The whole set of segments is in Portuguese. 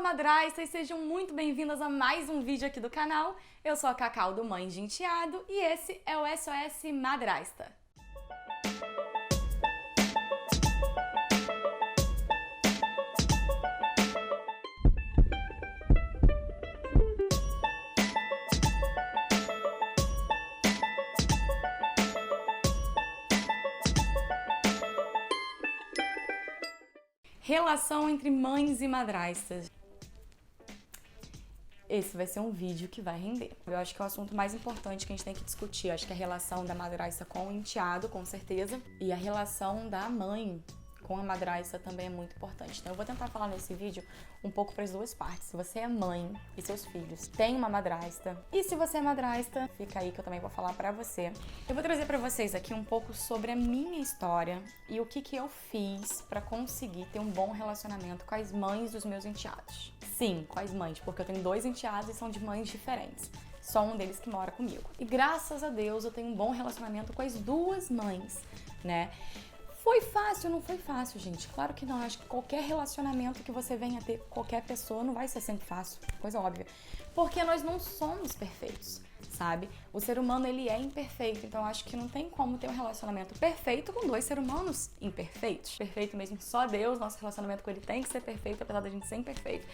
madrastas, sejam muito bem-vindas a mais um vídeo aqui do canal. Eu sou a Cacau do Mãe de Enteado e esse é o SOS Madrasta. Relação entre mães e madrastas. Esse vai ser um vídeo que vai render. Eu acho que é o assunto mais importante que a gente tem que discutir. Eu acho que é a relação da madrasta com o enteado, com certeza. E a relação da mãe com a madrasta também é muito importante. Então eu vou tentar falar nesse vídeo um pouco para as duas partes. Se você é mãe e seus filhos têm uma madrasta, e se você é madrasta, fica aí que eu também vou falar para você. Eu vou trazer para vocês aqui um pouco sobre a minha história e o que eu fiz para conseguir ter um bom relacionamento com as mães dos meus enteados. Sim, com as mães, porque eu tenho 2 enteados e são de mães diferentes. Só um deles que mora comigo. E graças a Deus eu tenho um bom relacionamento com as 2 mães, né? Foi fácil? Não foi fácil, gente. Claro que não. Acho que qualquer relacionamento que você venha ter com qualquer pessoa não vai ser sempre fácil. Coisa óbvia. Porque nós não somos perfeitos, sabe? O ser humano, ele é imperfeito. Então, acho que não tem como ter um relacionamento perfeito com 2 seres humanos imperfeitos. Perfeito mesmo, só Deus. Nosso relacionamento com ele tem que ser perfeito, apesar da gente ser imperfeito.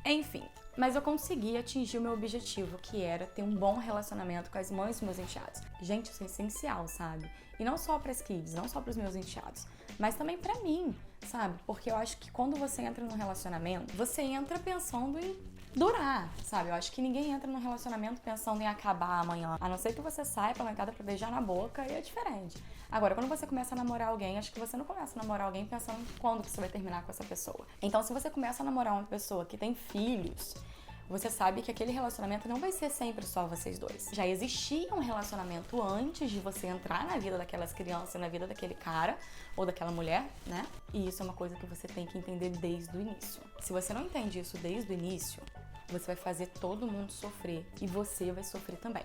Enfim. Mas eu consegui atingir o meu objetivo, que era ter um bom relacionamento com as mães dos meus enteados. Gente, isso é essencial, sabe? E não só para as kids, não só para os meus enteados, mas também para mim, sabe? Porque eu acho que quando você entra num relacionamento, você entra pensando em durar, sabe? Eu acho que ninguém entra num relacionamento pensando em acabar amanhã. A não ser que você saia pra bancada pra beijar na boca, e é diferente. Agora, quando você começa a namorar alguém, acho que você não começa a namorar alguém pensando quando que você vai terminar com essa pessoa. Então, se você começa a namorar uma pessoa que tem filhos, você sabe que aquele relacionamento não vai ser sempre só vocês 2. Já existia um relacionamento antes de você entrar na vida daquelas crianças, na vida daquele cara ou daquela mulher, né? E isso é uma coisa que você tem que entender desde o início. Se você não entende isso desde o início, você vai fazer todo mundo sofrer e você vai sofrer também.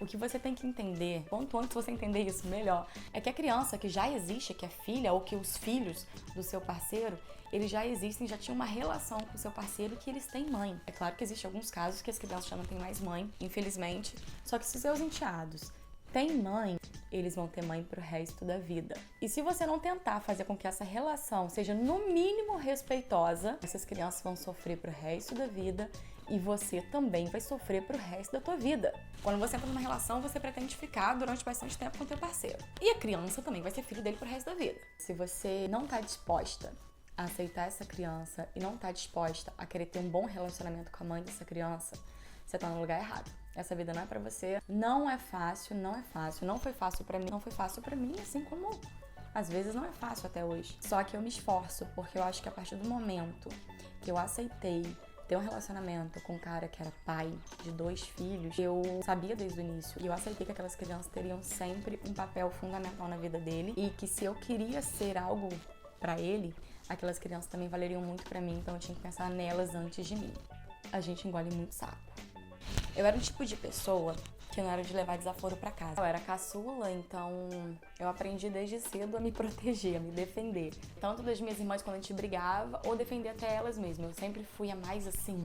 O que você tem que entender, quanto antes você entender isso, melhor, é que a criança que já existe, que é filha, ou que os filhos do seu parceiro, eles já existem, já tinham uma relação com o seu parceiro que eles têm mãe. É claro que existem alguns casos que as crianças já não têm mais mãe, infelizmente, só que se seus enteados têm mãe, eles vão ter mãe pro resto da vida. E se você não tentar fazer com que essa relação seja no mínimo respeitosa, essas crianças vão sofrer pro resto da vida e você também vai sofrer pro resto da tua vida. Quando você entra numa relação, você pretende ficar durante bastante tempo com o teu parceiro. E a criança também vai ser filho dele pro resto da vida. Se você não tá disposta a aceitar essa criança e não tá disposta a querer ter um bom relacionamento com a mãe dessa criança, você tá no lugar errado. Essa vida não é pra você. Não é fácil, não é fácil. Não foi fácil pra mim, não foi fácil pra mim, assim como às vezes não é fácil até hoje. Só que eu me esforço, porque eu acho que a partir do momento que eu aceitei ter um relacionamento com um cara que era pai de 2 filhos, eu sabia desde o início. E eu aceitei que aquelas crianças teriam sempre um papel fundamental na vida dele. E que se eu queria ser algo pra ele, aquelas crianças também valeriam muito pra mim. Então eu tinha que pensar nelas antes de mim. A gente engole muito sapo. Eu era um tipo de pessoa que não era de levar desaforo pra casa. Eu era caçula, então eu aprendi desde cedo a me proteger, a me defender. Tanto das minhas irmãs quando a gente brigava, ou defender até elas mesmas. Eu sempre fui a mais assim.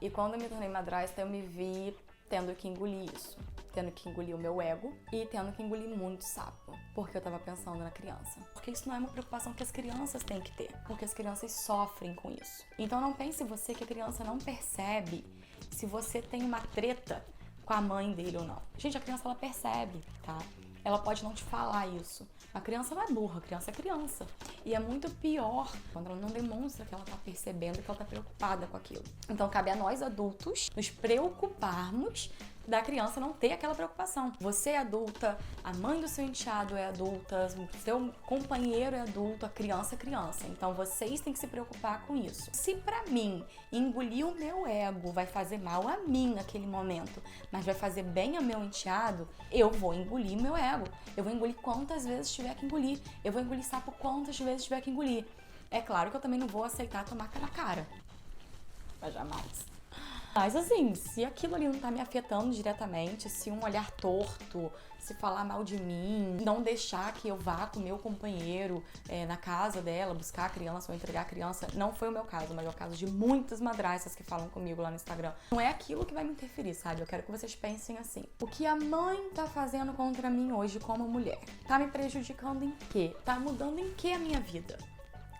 E quando eu me tornei madrasta, eu me vi tendo que engolir isso. Tendo que engolir o meu ego e tendo que engolir muito sapo. Porque eu tava pensando na criança. Porque isso não é uma preocupação que as crianças têm que ter. Porque as crianças sofrem com isso. Então não pense você que a criança não percebe se você tem uma treta com a mãe dele ou não. Gente, a criança, ela percebe, tá? Ela pode não te falar isso. A criança não é burra, a criança é criança. E é muito pior quando ela não demonstra que ela tá percebendo, que ela tá preocupada com aquilo. Então cabe a nós adultos nos preocuparmos da criança não ter aquela preocupação. Você é adulta, a mãe do seu enteado é adulta, o seu companheiro é adulto, a criança é criança. Então vocês têm que se preocupar com isso. Se pra mim engolir o meu ego vai fazer mal a mim naquele momento, mas vai fazer bem ao meu enteado, eu vou engolir meu ego. Eu vou engolir quantas vezes tiver que engolir. Eu vou engolir sapo quantas vezes tiver que engolir. É claro que eu também não vou aceitar tomar na cara. Mas jamais. Mas assim, se aquilo ali não tá me afetando diretamente, se um olhar torto, se falar mal de mim, não deixar que eu vá com o meu companheiro na casa dela, buscar a criança ou entregar a criança, não foi o meu caso, mas é o caso de muitas madrastas que falam comigo lá no Instagram. Não é aquilo que vai me interferir, sabe? Eu quero que vocês pensem assim. O que a mãe tá fazendo contra mim hoje como mulher? Tá me prejudicando em quê? Tá mudando em quê a minha vida?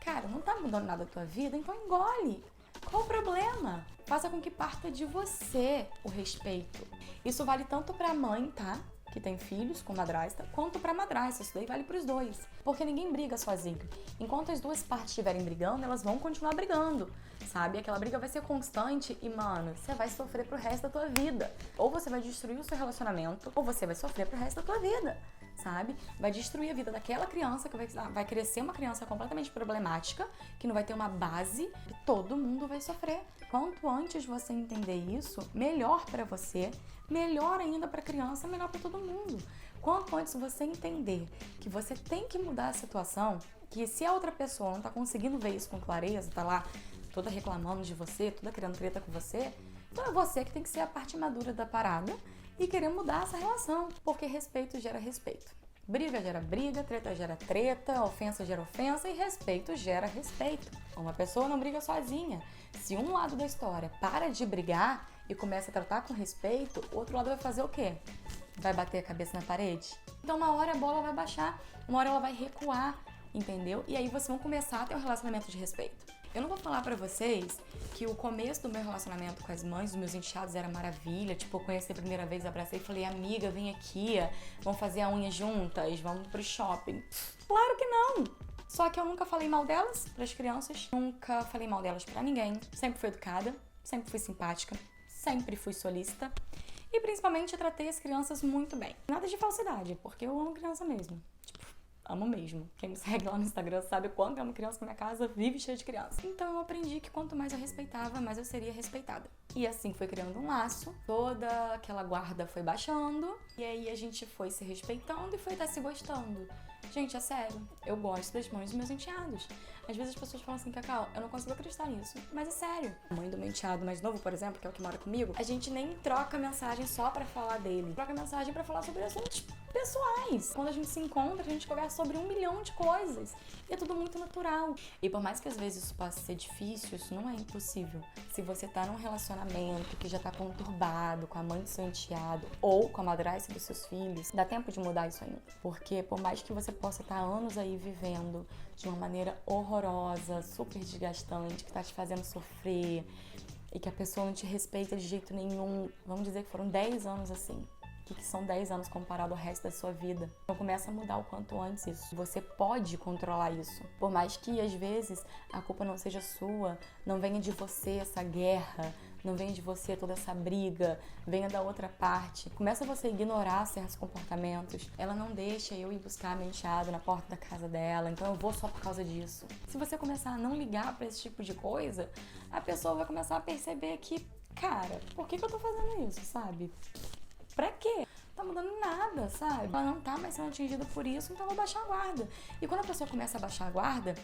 Cara, não tá mudando nada a tua vida, então engole. Qual o problema? Faça com que parta de você o respeito. Isso vale tanto pra mãe, tá? Que tem filhos com madrasta, quanto pra madrasta. Isso daí vale pros dois. Porque ninguém briga sozinho. Enquanto as duas partes estiverem brigando, elas vão continuar brigando, sabe? Aquela briga vai ser constante e, mano, você vai sofrer pro resto da tua vida. Ou você vai destruir o seu relacionamento, ou você vai sofrer pro resto da tua vida, sabe? Vai destruir a vida daquela criança, que vai crescer uma criança completamente problemática, que não vai ter uma base, e todo mundo vai sofrer. Quanto antes você entender isso, melhor pra você, melhor ainda pra criança, melhor pra todo mundo. Quanto antes você entender que você tem que mudar a situação, que se a outra pessoa não tá conseguindo ver isso com clareza, tá lá toda reclamando de você, toda querendo treta com você, então é você que tem que ser a parte madura da parada e querer mudar essa relação, porque respeito gera respeito. Briga gera briga, treta gera treta, ofensa gera ofensa e respeito gera respeito. Uma pessoa não briga sozinha. Se um lado da história para de brigar e começa a tratar com respeito, o outro lado vai fazer o quê? Vai bater a cabeça na parede? Então uma hora a bola vai baixar, uma hora ela vai recuar, entendeu? E aí vocês vão começar a ter um relacionamento de respeito. Eu não vou falar pra vocês que o começo do meu relacionamento com as mães dos meus enteados era maravilha. Tipo, eu conheci a primeira vez, abracei e falei, amiga, vem aqui, vamos fazer a unha juntas, vamos pro shopping. Claro que não! Só que eu nunca falei mal delas pras crianças, nunca falei mal delas pra ninguém. Sempre fui educada, sempre fui simpática, sempre fui solícita. E principalmente eu tratei as crianças muito bem. Nada de falsidade, porque eu amo criança mesmo. Amo mesmo. Quem me segue lá no Instagram sabe o quanto eu amo criança, que minha casa vive cheia de criança. Então eu aprendi que quanto mais eu respeitava, mais eu seria respeitada. E assim foi criando um laço, toda aquela guarda foi baixando, e aí a gente foi se respeitando e foi até se gostando. Gente, é sério, eu gosto das mães dos meus enteados. Às vezes as pessoas falam assim, Cacau, eu não consigo acreditar nisso, mas é sério. A mãe do meu enteado mais novo, por exemplo, que é o que mora comigo, a gente nem troca mensagem só pra falar dele. Troca mensagem pra falar sobre assuntos pessoais. Quando a gente se encontra, a gente conversa sobre 1 milhão de coisas. E é tudo muito natural. E por mais que às vezes isso possa ser difícil, isso não é impossível. Se você tá num relacionamento que já tá conturbado com a mãe do seu enteado ou com a madrasta dos seus filhos, dá tempo de mudar isso ainda. Porque por mais que você possa estar anos aí vivendo de uma maneira horrorosa, super desgastante, que tá te fazendo sofrer e que a pessoa não te respeita de jeito nenhum, vamos dizer que foram 10 anos assim. Que são 10 anos comparado ao resto da sua vida. Então começa a mudar o quanto antes isso. Você pode controlar isso. Por mais que às vezes a culpa não seja sua, não venha de você essa guerra, não venha de você toda essa briga, venha da outra parte. Começa você a ignorar certos comportamentos. Ela não deixa eu ir buscar meu enteado na porta da casa dela, então eu vou só por causa disso. Se você começar a não ligar pra esse tipo de coisa, a pessoa vai começar a perceber que, cara, por que eu tô fazendo isso, sabe? Pra quê? Não tá mudando nada, sabe? Ela não tá mais sendo atingida por isso, então eu vou baixar a guarda. E quando a pessoa começa a baixar a guarda,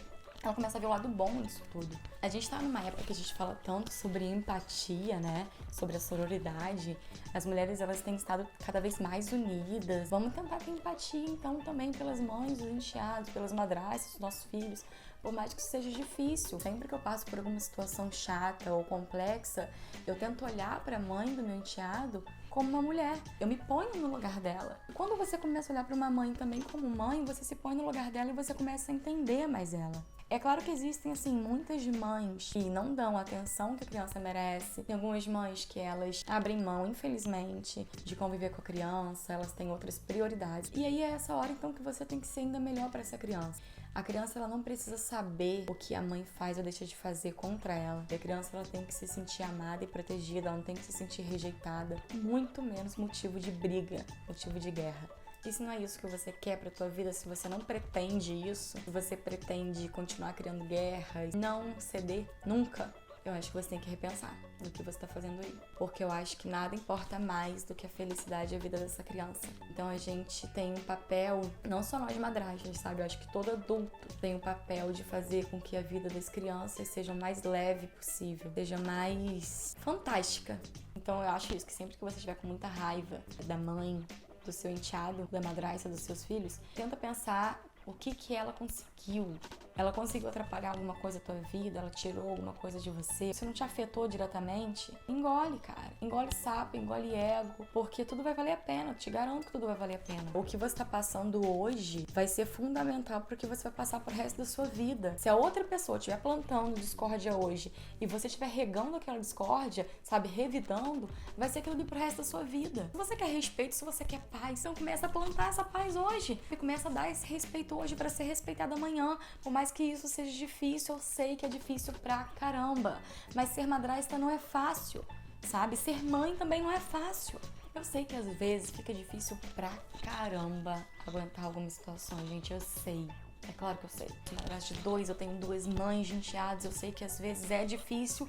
ela começa a ver o lado bom disso tudo. A gente tá numa época que a gente fala tanto sobre empatia, né? Sobre a sororidade. As mulheres, elas têm estado cada vez mais unidas. Vamos tentar ter empatia, então, também pelas mães, dos enteados, pelas madrastas, dos nossos filhos. Por mais que isso seja difícil. Sempre que eu passo por alguma situação chata ou complexa, eu tento olhar pra mãe do meu enteado como uma mulher. Eu me ponho no lugar dela. Quando você começa a olhar para uma mãe também como mãe, você se põe no lugar dela e você começa a entender mais ela. É claro que existem, assim, muitas mães que não dão a atenção que a criança merece. Tem algumas mães que elas abrem mão, infelizmente, de conviver com a criança, elas têm outras prioridades. E aí é essa hora, então, que você tem que ser ainda melhor para essa criança. A criança, ela não precisa saber o que a mãe faz ou deixa de fazer contra ela. A criança, ela tem que se sentir amada e protegida, ela não tem que se sentir rejeitada. Muito menos motivo de briga, motivo de guerra. E se não é isso que você quer pra tua vida, se você não pretende isso, se você pretende continuar criando guerras, não ceder nunca, eu acho que você tem que repensar no que você tá fazendo aí. Porque eu acho que nada importa mais do que a felicidade e a vida dessa criança. Então a gente tem um papel, não só nós madrastas, sabe? Eu acho que todo adulto tem um papel de fazer com que a vida das crianças seja o mais leve possível, seja mais fantástica. Então eu acho isso, que sempre que você estiver com muita raiva da mãe, do seu enteado, da madrasta, dos seus filhos, tenta pensar o que ela conseguiu. Ela conseguiu atrapalhar alguma coisa da tua vida? Ela tirou alguma coisa de você? Se não te afetou diretamente, engole, cara. Engole sapo, engole ego, porque tudo vai valer a pena. Eu te garanto que tudo vai valer a pena. O que você tá passando hoje vai ser fundamental pro que você vai passar pro resto da sua vida. Se a outra pessoa estiver plantando discórdia hoje e você estiver regando aquela discórdia, sabe, revidando, vai ser aquilo ali pro resto da sua vida. Se você quer respeito, se você quer paz, então começa a plantar essa paz hoje. E começa a dar esse respeito hoje pra ser respeitado amanhã. Por mais que isso seja difícil, eu sei que é difícil pra caramba. Mas ser madrasta não é fácil, sabe? Ser mãe também não é fácil. Eu sei que às vezes fica difícil pra caramba aguentar algumas situações, gente, eu sei. É claro que eu sei. Eu madrasta de 2, eu tenho 2 mães de enteados, eu sei que às vezes é difícil,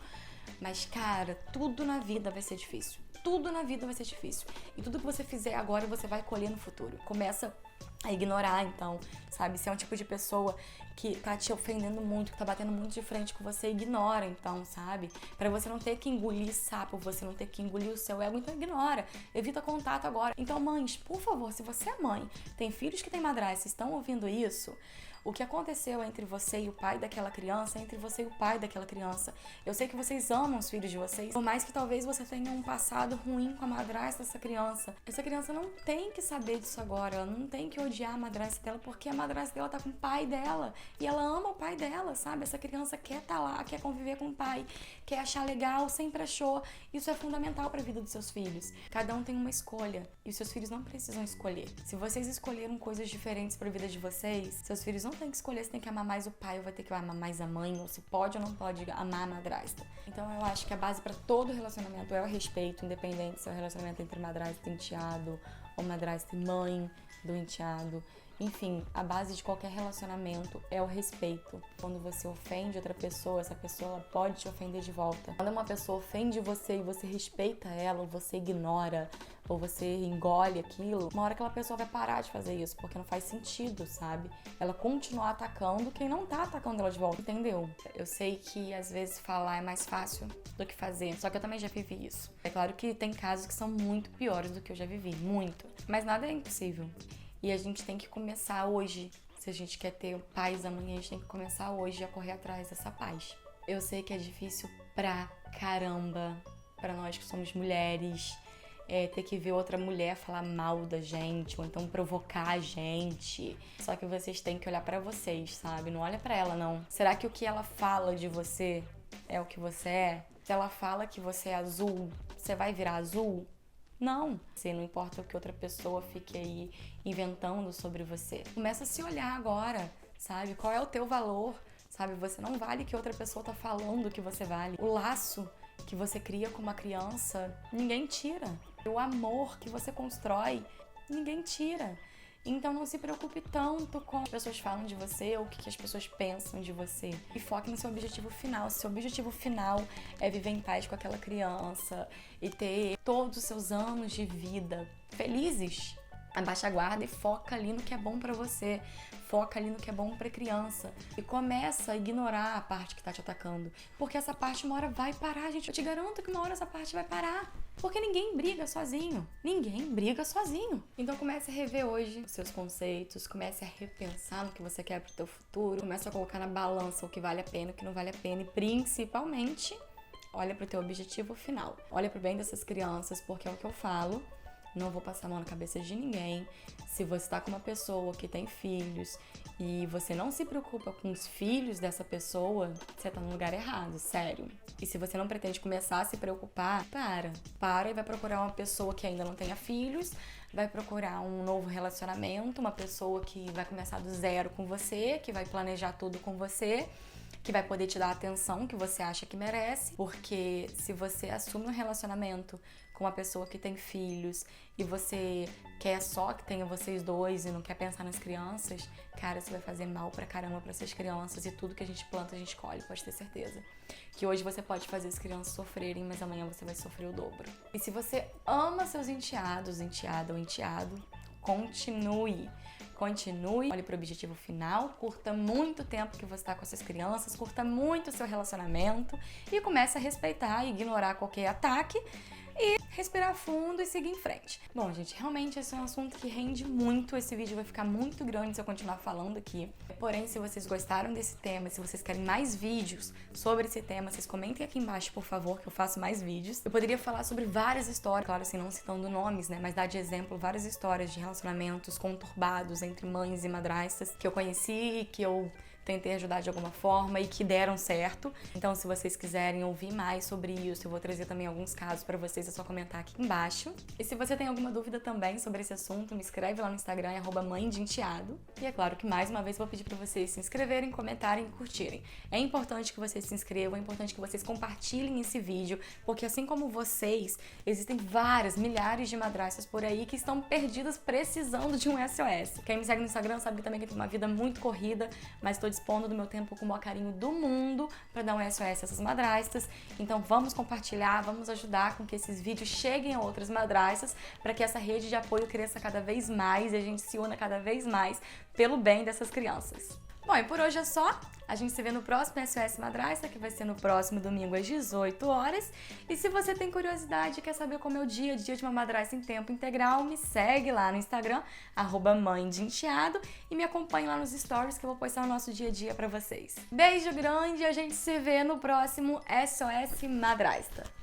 mas, cara, tudo na vida vai ser difícil. Tudo na vida vai ser difícil. E tudo que você fizer agora, você vai colher no futuro. Começa a ignorar, então, sabe? Se é um tipo de pessoa que tá te ofendendo muito, que tá batendo muito de frente com você, ignora, então, sabe? Pra você não ter que engolir sapo, você não ter que engolir o seu ego, então ignora. Evita contato agora. Então, mães, por favor, se você é mãe, tem filhos que têm madrasta, estão ouvindo isso, o que aconteceu entre você e o pai daquela criança é entre você e o pai daquela criança. Eu sei que vocês amam os filhos de vocês, por mais que talvez você tenha um passado ruim com a madrasta dessa criança. Essa criança não tem que saber disso agora, ela não tem que odiar a madrasta dela, porque a madrasta dela tá com o pai dela e ela ama o pai dela, sabe? Essa criança quer estar lá, quer conviver com o pai, quer achar legal, sempre achou. Isso é fundamental para a vida dos seus filhos. Cada um tem uma escolha e os seus filhos não precisam escolher. Se vocês escolheram coisas diferentes para a vida de vocês, seus filhos não tem que escolher se tem que amar mais o pai ou vai ter que amar mais a mãe, ou se pode ou não pode amar a madrasta. Então eu acho que a base para todo relacionamento é o respeito, independente se é o relacionamento entre madrasta e enteado, ou madrasta e mãe do enteado. Enfim, a base de qualquer relacionamento é o respeito. Quando você ofende outra pessoa, essa pessoa ela pode te ofender de volta. Quando uma pessoa ofende você e você respeita ela, ou você ignora, ou você engole aquilo, uma hora aquela pessoa vai parar de fazer isso, porque não faz sentido, sabe? Ela continuar atacando quem não tá atacando ela de volta, entendeu? Eu sei que às vezes falar é mais fácil do que fazer, só que eu também já vivi isso. É claro que tem casos que são muito piores do que eu já vivi, muito. Mas nada é impossível. E a gente tem que começar hoje. Se a gente quer ter paz amanhã, a gente tem que começar hoje a correr atrás dessa paz. Eu sei que é difícil pra caramba, pra nós que somos mulheres, ter que ver outra mulher falar mal da gente, ou então provocar a gente. Só que vocês têm que olhar pra vocês, sabe? Não olha pra ela, não. Será que o que ela fala de você é o que você é? Se ela fala que você é azul, você vai virar azul? Não. Não importa o que outra pessoa fique aí inventando sobre você. Começa a se olhar agora, sabe? Qual é o teu valor, sabe? Você não vale o que outra pessoa tá falando que você vale. O laço que você cria com uma criança, ninguém tira. O amor que você constrói, ninguém tira. Então não se preocupe tanto com o que as pessoas falam de você ou o que as pessoas pensam de você. E foque no seu objetivo final. Seu objetivo final é viver em paz com aquela criança e ter todos os seus anos de vida felizes. Abaixa a guarda e foca ali no que é bom pra você. Foca ali no que é bom pra criança. E começa a ignorar a parte que tá te atacando. Porque essa parte uma hora vai parar, gente. Eu te garanto que uma hora essa parte vai parar. Porque ninguém briga sozinho. Ninguém briga sozinho. Então comece a rever hoje os seus conceitos. Comece a repensar no que você quer pro teu futuro. Comece a colocar na balança o que vale a pena, o que não vale a pena. E principalmente, olha pro teu objetivo final. Olha pro bem dessas crianças, porque é o que eu falo. Não vou passar a mão na cabeça de ninguém. Se você tá com uma pessoa que tem filhos e você não se preocupa com os filhos dessa pessoa, você tá no lugar errado, sério. E se você não pretende começar a se preocupar, para e vai procurar uma pessoa que ainda não tenha filhos, vai procurar um novo relacionamento, uma pessoa que vai começar do zero com você, que vai planejar tudo com você, que vai poder te dar a atenção que você acha que merece, porque se você assume um relacionamento com uma pessoa que tem filhos e você quer só que tenha vocês dois e não quer pensar nas crianças, cara, isso vai fazer mal pra caramba pra essas crianças, e tudo que a gente planta, a gente colhe, pode ter certeza. Que hoje você pode fazer as crianças sofrerem, mas amanhã você vai sofrer o dobro. E se você ama seus enteados, enteada ou enteado, continue, olhe para o objetivo final, curta muito o tempo que você está com essas crianças, curta muito o seu relacionamento e comece a respeitar e ignorar qualquer ataque e respirar fundo e seguir em frente. Bom, gente, realmente esse é um assunto que rende muito, esse vídeo vai ficar muito grande se eu continuar falando aqui. Porém, se vocês gostaram desse tema, se vocês querem mais vídeos sobre esse tema, vocês comentem aqui embaixo, por favor, que eu faço mais vídeos. Eu poderia falar sobre várias histórias, claro, assim, não citando nomes, né, mas dar de exemplo várias histórias de relacionamentos conturbados entre mães e madrastas que eu conheci, que eu tentei ajudar de alguma forma e que deram certo. Então, se vocês quiserem ouvir mais sobre isso, eu vou trazer também alguns casos pra vocês, é só comentar aqui embaixo. E se você tem alguma dúvida também sobre esse assunto, me escreve lá no Instagram, @mãedenteado. E é claro que mais uma vez eu vou pedir pra vocês se inscreverem, comentarem e curtirem. É importante que vocês se inscrevam, é importante que vocês compartilhem esse vídeo, porque assim como vocês, existem várias, milhares de madrastas por aí que estão perdidas precisando de um SOS. Quem me segue no Instagram sabe que também tem uma vida muito corrida, mas estou dispondo do meu tempo com o maior carinho do mundo para dar um SOS a essas madrastas. Então vamos compartilhar, vamos ajudar com que esses vídeos cheguem a outras madrastas para que essa rede de apoio cresça cada vez mais e a gente se una cada vez mais pelo bem dessas crianças. Bom, e por hoje é só. A gente se vê no próximo SOS Madrasta, que vai ser no próximo domingo às 18 horas. E se você tem curiosidade e quer saber como é o dia de uma madrasta em tempo integral, me segue lá no Instagram, @mãedenteado, e me acompanhe lá nos stories que eu vou postar o nosso dia a dia pra vocês. Beijo grande e a gente se vê no próximo SOS Madrasta.